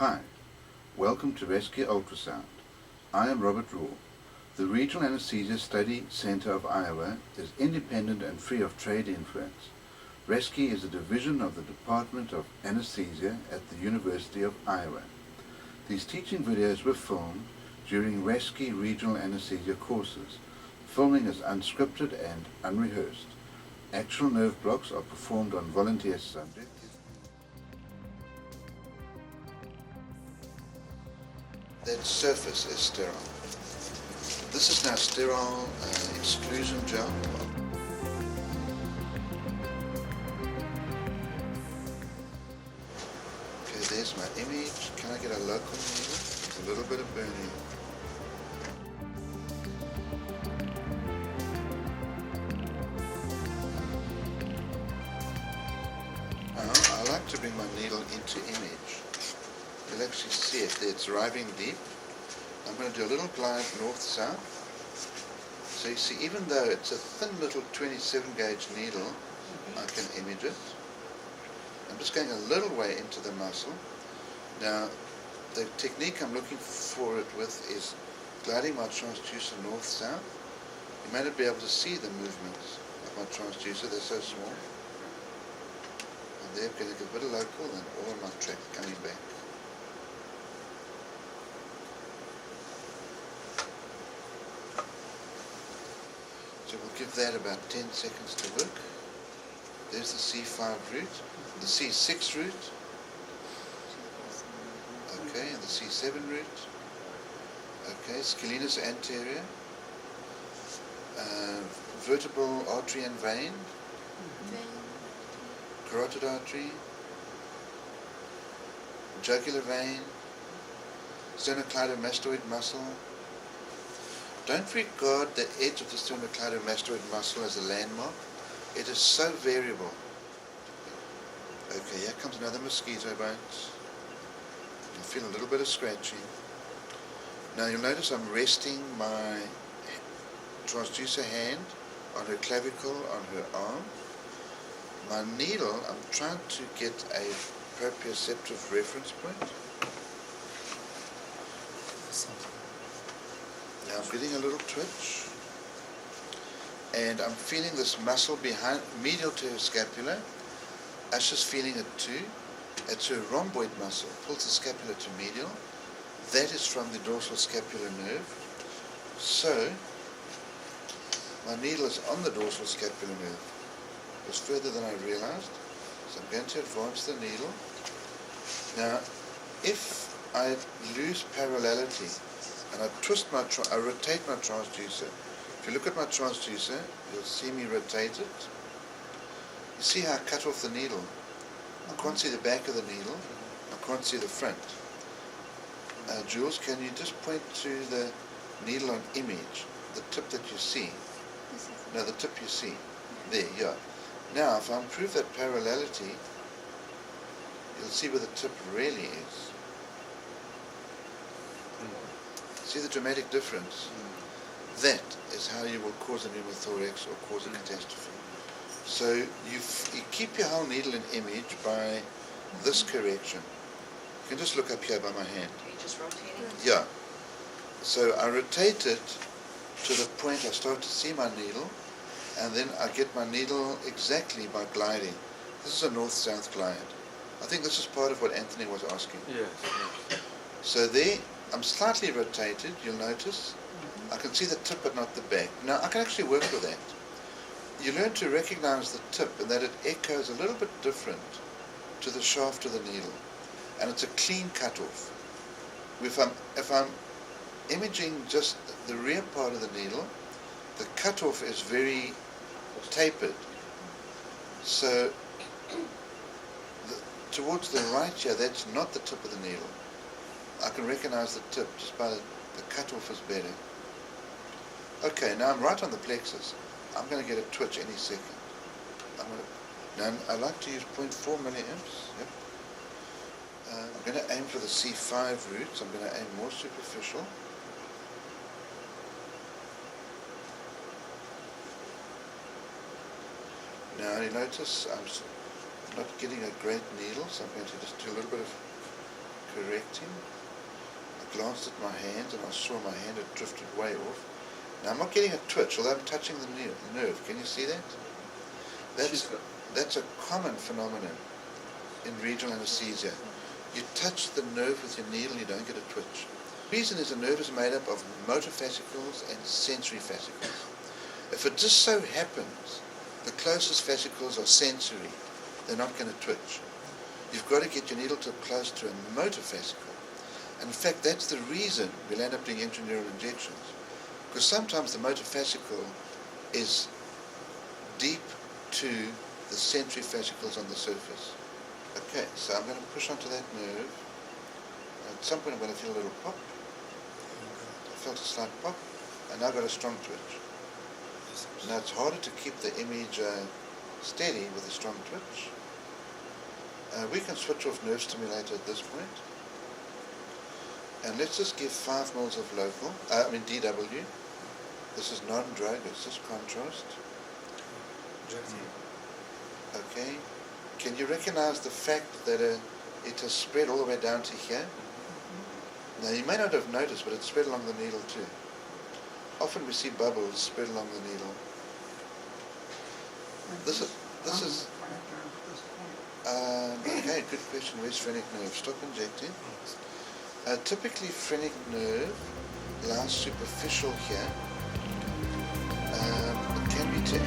Hi, welcome to RASCI-ultrasound. I am Robert Raw. The Regional Anesthesia Study Center of Iowa is independent and free of trade influence. RASCI is a division of the Department of Anesthesia at the University of Iowa. These teaching videos were filmed during RASCI regional anesthesia courses. Filming is unscripted and unrehearsed. Actual nerve blocks are performed on volunteer subjects. That surface is sterile. This is now sterile exclusion gel. Okay, there's my image. Can I get a local needle? It's a little bit of burning. Now, I like to bring my needle into image. You'll actually see it there. It's arriving deep. I'm going to do a little glide north-south. So you see, even though it's a thin little 27 gauge needle, I can image it. I'm just going a little way into the muscle. Now, the technique I'm looking for it with is gliding my transducer north-south. You may not be able to see the movements of my transducer, they're so small. And they're going to get a bit of local and all of my track coming back. So we'll give that about 10 seconds to work. There's the C5 root, the C6 root, okay, and the C7 root, okay, scalenus anterior, vertebral artery and vein, carotid artery, jugular vein, sternocleidomastoid muscle. Don't regard the edge of the sternocleidomastoid muscle as a landmark. It is so variable. Okay, here comes another mosquito bite. I feel a little bit of scratching. Now you'll notice I'm resting my transducer hand on her clavicle, on her arm. My needle, I'm trying to get a proprioceptive reference point. Now I'm getting a little twitch, and I'm feeling this muscle behind, medial to her scapula. Asha's feeling it too. It's her rhomboid muscle, pulls the scapula to medial. That is from the dorsal scapular nerve. So, my needle is on the dorsal scapular nerve. It was further than I realized, so I'm going to advance the needle. Now, if I lose parallelity, and I rotate my transducer. If you look at my transducer, you'll see me rotate it. You see how I cut off the needle? I can't see the back of the needle. I can't see the front. Jules, can you just point to the needle on image, the tip that you see? No, the tip you see. There, yeah. Now, if I improve that parallelity, you'll see where the tip really is. See the dramatic difference? That is how you will cause a pneumothorax or cause a catastrophe. So you keep your whole needle in image by this correction. You can just look up here by my hand. Are you just rotating? Yeah. So I rotate it to the point I start to see my needle, and then I get my needle exactly by gliding. This is a north-south glide. I think this is part of what Anthony was asking. Yes. So there, I'm slightly rotated, you'll notice. I can see the tip but not the back. Now I can actually work with that. You learn to recognize the tip and that it echoes a little bit different to the shaft of the needle. And it's a clean cutoff. If I'm imaging just the rear part of the needle, the cutoff is very tapered. So towards the right here, that's not the tip of the needle. I can recognize the tip just by the cutoff is better. Okay, now I'm right on the plexus. I'm going to get a twitch any second. Now I like to use 0.4 milliamps. Yep. I'm going to aim for the C5 root, so I'm going to aim more superficial. Now you notice I'm not getting a great needle, so I'm going to just do a little bit of correcting. I glanced at my hand and I saw my hand had drifted way off. Now I'm not getting a twitch, although I'm touching the nerve. Can you see that? That's a common phenomenon in regional anesthesia. You touch the nerve with your needle, you don't get a twitch. The reason is the nerve is made up of motor fascicles and sensory fascicles. If it just so happens the closest fascicles are sensory, they're not going to twitch. You've got to get your needle tip close to a motor fascicle. And in fact, that's the reason we'll end up doing intraneural injections. Because sometimes the motor fascicle is deep to the sensory fascicles on the surface. Okay, so I'm going to push onto that nerve. At some point I'm going to feel a little pop. I felt a slight pop, and now I've got a strong twitch. Now it's harder to keep the image steady with a strong twitch. We can switch off nerve stimulator at this point. And let's just give 5 mils of local, DW. This is non-drug, it's just contrast. Okay. Can you recognize the fact that it has spread all the way down to here? Now you may not have noticed, but it's spread along the needle too. Often we see bubbles spread along the needle. This is okay, good question. Where's phrenic nerve? Stop injecting. Typically phrenic nerve lies superficial here. It can be to